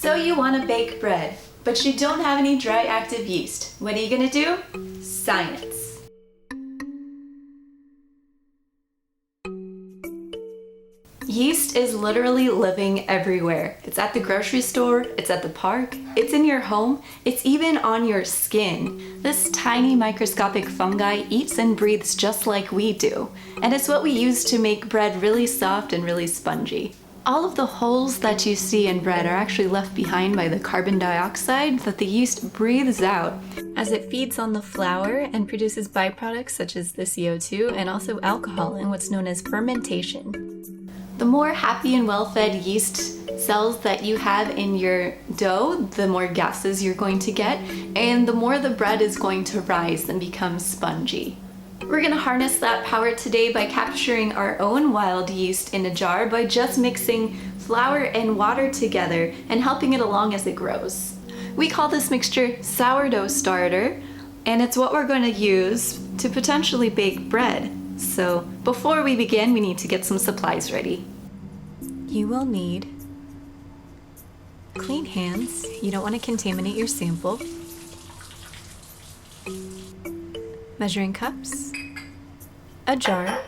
So you want to bake bread, but you don't have any dry active yeast. What are you going to do? Science. Yeast is literally living everywhere. It's at the grocery store, it's at the park, it's in your home, it's even on your skin. This tiny microscopic fungi eats and breathes just like we do, and it's what we use to make bread really soft and really spongy. All of the holes that you see in bread are actually left behind by the carbon dioxide that the yeast breathes out as it feeds on the flour and produces byproducts such as the CO2 and also alcohol in what's known as fermentation. The more happy and well-fed yeast cells that you have in your dough, the more gases you're going to get, and the more the bread is going to rise and become spongy. We're going to harness that power today by capturing our own wild yeast in a jar by just mixing flour and water together and helping it along as it grows. We call this mixture sourdough starter, and it's what we're going to use to potentially bake bread. So before we begin, we need to get some supplies ready. You will need clean hands. You don't want to contaminate your sample. Measuring cups, a jar,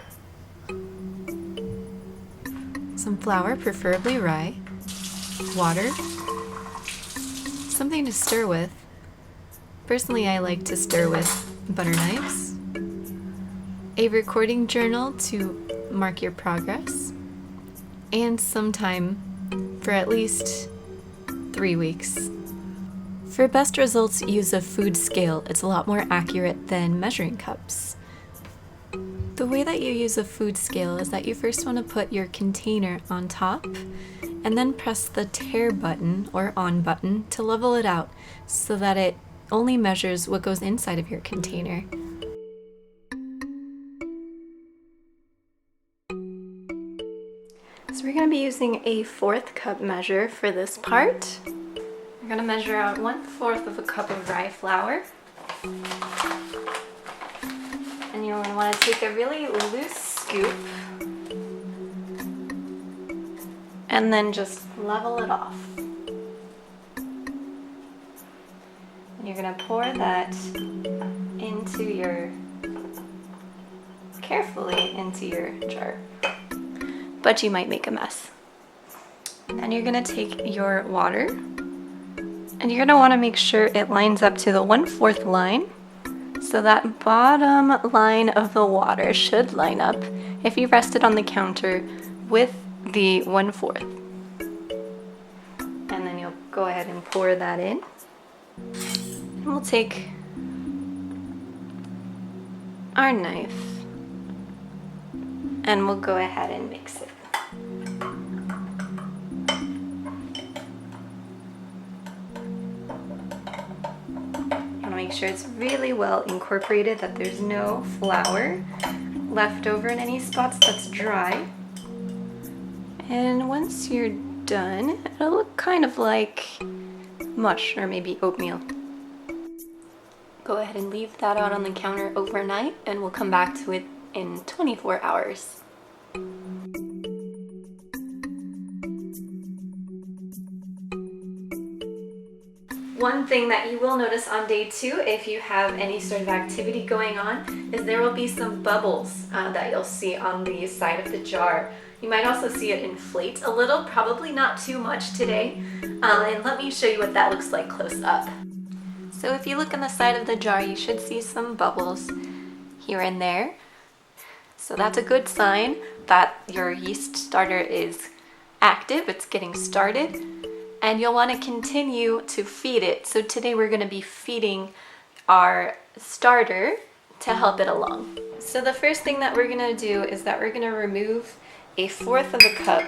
some flour, preferably rye, water, something to stir with. Personally, I like to stir with butter knives, a recording journal to mark your progress, and some time for at least 3 weeks. For best results, use a food scale. It's a lot more accurate than measuring cups. The way that you use a food scale is that you first want to put your container on top and then press the tare button or on button to level it out so that it only measures what goes inside of your container. So we're going to be using a 1/4 cup measure for this part. We're going to measure out 1/4 of a cup of rye flour. And you're going to want to take a really loose scoop and then just level it off. And you're going to pour that carefully into your jar. But you might make a mess. Then you're going to take your water and you're going to want to make sure it lines up to the 1/4 line. So that bottom line of the water should line up if you rest it on the counter with the 1/4. And then you'll go ahead and pour that in. And we'll take our knife and we'll go ahead and mix it. Make sure it's really well incorporated, that there's no flour left over in any spots that's dry. And once you're done, it'll look kind of like mush or maybe oatmeal. Go ahead and leave that out on the counter overnight and we'll come back to it in 24 hours. One thing that you will notice on day 2, if you have any sort of activity going on, is there will be some bubbles that you'll see on the side of the jar. You might also see it inflate a little, probably not too much today. And let me show you what that looks like close up. So if you look on the side of the jar, you should see some bubbles here and there. So that's a good sign that your yeast starter is active, it's getting started. And you'll want to continue to feed it. So today we're going to be feeding our starter to help it along. So the first thing that we're going to do is that we're going to remove a 1/4 of a cup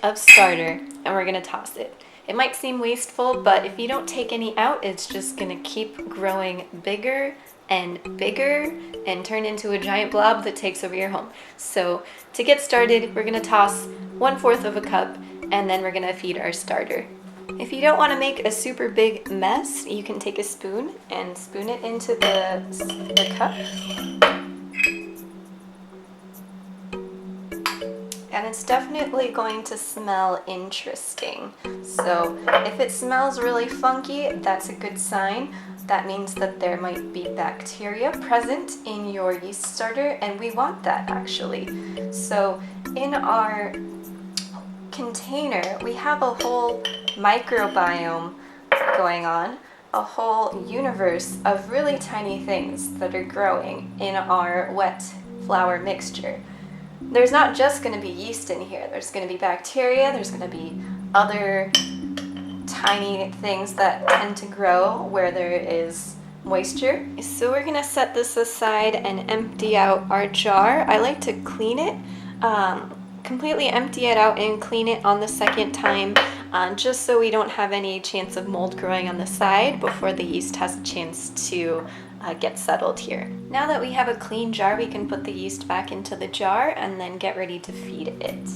of starter and we're going to toss it. It might seem wasteful, but if you don't take any out, it's just going to keep growing bigger and bigger and turn into a giant blob that takes over your home. So to get started, we're going to toss 1/4 of a cup and then we're going to feed our starter. If you don't want to make a super big mess, you can take a spoon and spoon it into the cup. And it's definitely going to smell interesting. So if it smells really funky, that's a good sign. That means that there might be bacteria present in your yeast starter, and we want that actually. So in our container, we have a whole microbiome going on, a whole universe of really tiny things that are growing in our wet flour mixture. There's not just going to be yeast in here. There's going to be bacteria, there's going to be other tiny things that tend to grow where there is moisture. So we're going to set this aside and empty out our jar. I like to clean it, completely empty it out and clean it on the second time, just so we don't have any chance of mold growing on the side before the yeast has a chance to get settled here. Now that we have a clean jar, we can put the yeast back into the jar and then get ready to feed it.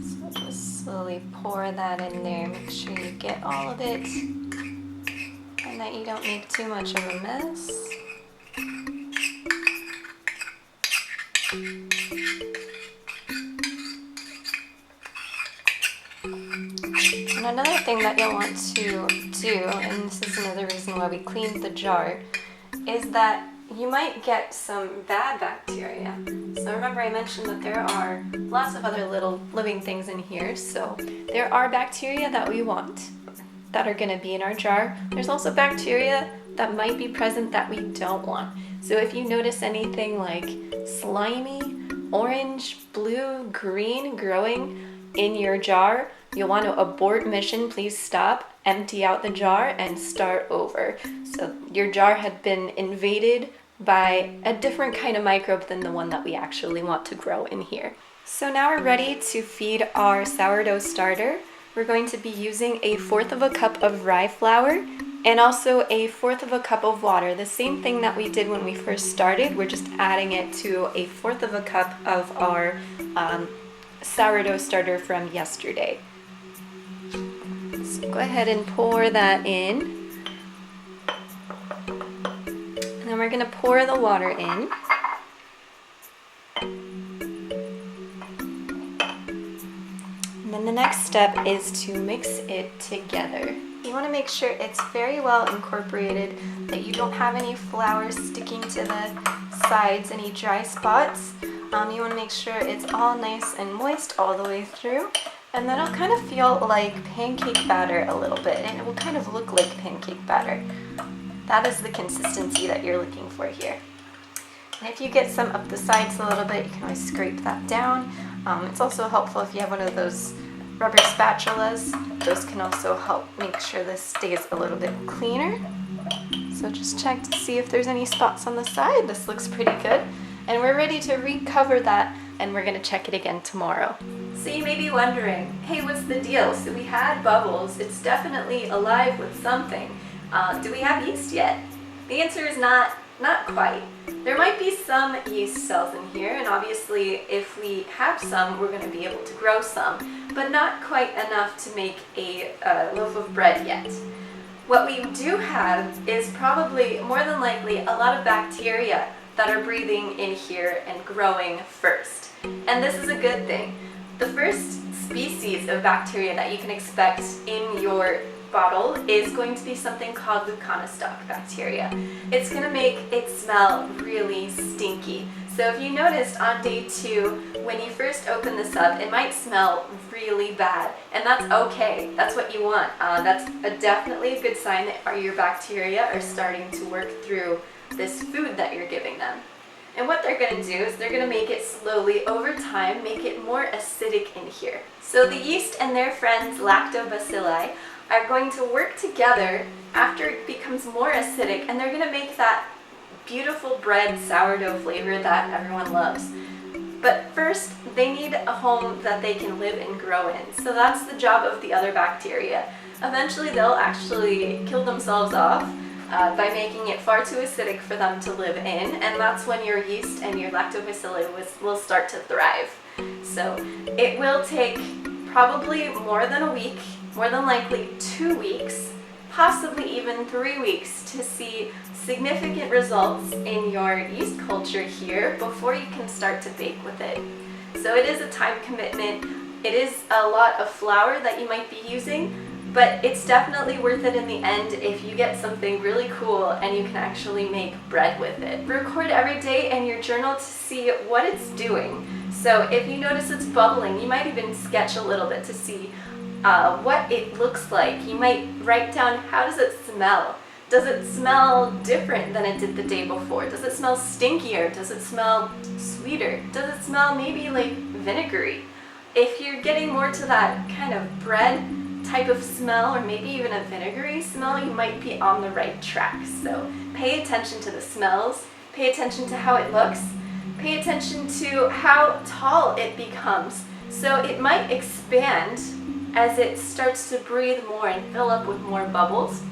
So just slowly pour that in there. Make sure you get all of it and that you don't make too much of a mess. And another thing that you'll want to do, and this is another reason why we cleaned the jar, is that you might get some bad bacteria. So remember I mentioned that there are lots of other little living things in here, so there are bacteria that we want that are going to be in our jar. There's also bacteria that might be present that we don't want. So if you notice anything like slimy, orange, blue, green growing in your jar, you'll want to abort mission. Please stop, empty out the jar, and start over. So your jar had been invaded by a different kind of microbe than the one that we actually want to grow in here. So now we're ready to feed our sourdough starter. We're going to be using 1/4 cup of rye flour and also 1/4 cup of water. The same thing that we did when we first started. We're just adding it to 1/4 cup of our sourdough starter from yesterday. So go ahead and pour that in. And then we're going to pour the water in. And then the next step is to mix it together. You want to make sure it's very well incorporated, that you don't have any flour sticking to the sides, any dry spots. You want to make sure it's all nice and moist all the way through. And then it'll kind of feel like pancake batter a little bit, and it will kind of look like pancake batter. That is the consistency that you're looking for here. And if you get some up the sides a little bit, you can always scrape that down. It's also helpful if you have one of those rubber spatulas. Those can also help make sure this stays a little bit cleaner. So just check to see if there's any spots on the side. This looks pretty good. And we're ready to recover that, and we're going to check it again tomorrow. So you may be wondering, hey, what's the deal? So we had bubbles. It's definitely alive with something. Do we have yeast yet? The answer is not quite. There might be some yeast cells in here, and obviously if we have some, we're going to be able to grow some, but not quite enough to make a loaf of bread yet. What we do have is probably, more than likely, a lot of bacteria that are breathing in here and growing first. And this is a good thing. The first species of bacteria that you can expect in your bottle is going to be something called Leuconostoc bacteria. It's going to make it smell really stinky. So if you noticed on day 2, when you first open this up, it might smell really bad, and that's okay. That's what you want. That's definitely a good sign that your bacteria are starting to work through this food that you're giving them. And what they're going to do is they're going to make it slowly, over time, make it more acidic in here. So the yeast and their friends lactobacilli are going to work together after it becomes more acidic, and they're going to make that beautiful bread sourdough flavor that everyone loves. But first, they need a home that they can live and grow in. So that's the job of the other bacteria. Eventually, they'll actually kill themselves off by making it far too acidic for them to live in, and that's when your yeast and your lactobacilli will start to thrive. So it will take probably more than a week, more than likely 2 weeks, possibly even 3 weeks to see significant results in your yeast culture here before you can start to bake with it. So it is a time commitment. It is a lot of flour that you might be using, but it's definitely worth it in the end if you get something really cool and you can actually make bread with it. Record every day in your journal to see what it's doing. So if you notice it's bubbling, you might even sketch a little bit to see what it looks like. You might write down, how does it smell? Does it smell different than it did the day before? Does it smell stinkier? Does it smell sweeter? Does it smell maybe like vinegary? If you're getting more to that kind of bread type of smell, or maybe even a vinegary smell, you might be on the right track. So pay attention to the smells, pay attention to how it looks, pay attention to how tall it becomes. So it might expand as it starts to breathe more and fill up with more bubbles.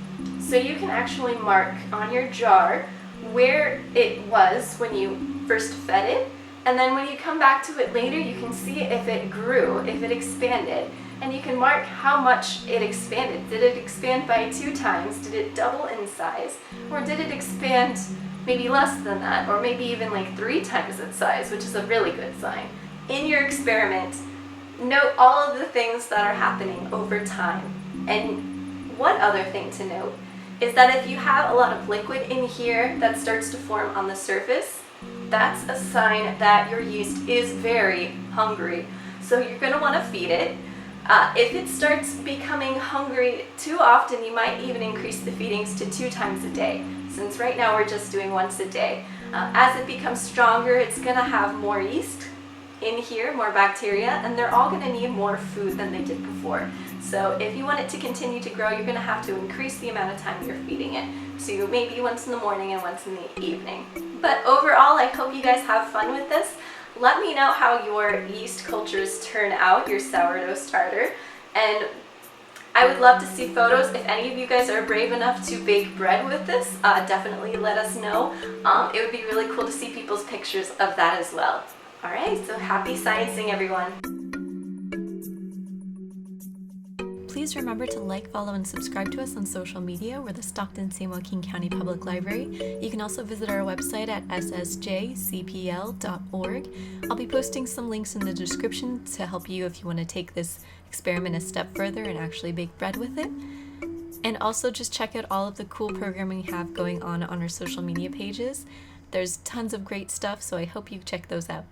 So you can actually mark on your jar where it was when you first fed it, and then when you come back to it later, you can see if it grew, if it expanded, and you can mark how much it expanded. Did it expand by 2 times? Did it double in size? Or did it expand maybe less than that, or maybe even like 3 times its size, which is a really good sign. In your experiment, note all of the things that are happening over time. And one other thing to note is that if you have a lot of liquid in here that starts to form on the surface, that's a sign that your yeast is very hungry. So you're going to want to feed it. If it starts becoming hungry too often, you might even increase the feedings to 2 times a day. Since right now we're just doing once a day. As it becomes stronger, it's going to have more yeast in here, more bacteria, and they're all going to need more food than they did before. So if you want it to continue to grow, you're going to have to increase the amount of time you're feeding it to maybe once in the morning and once in the evening. But overall, I hope you guys have fun with this. Let me know how your yeast cultures turn out, your sourdough starter, and I would love to see photos. If any of you guys are brave enough to bake bread with this, definitely let us know. It would be really cool to see people's pictures of that as well. Alright, so happy sciencing, everyone! Please remember to like, follow, and subscribe to us on social media. We're the Stockton-San Joaquin County Public Library. You can also visit our website at ssjcpl.org. I'll be posting some links in the description to help you if you want to take this experiment a step further and actually bake bread with it. And also just check out all of the cool programming we have going on our social media pages. There's tons of great stuff, so I hope you check those out.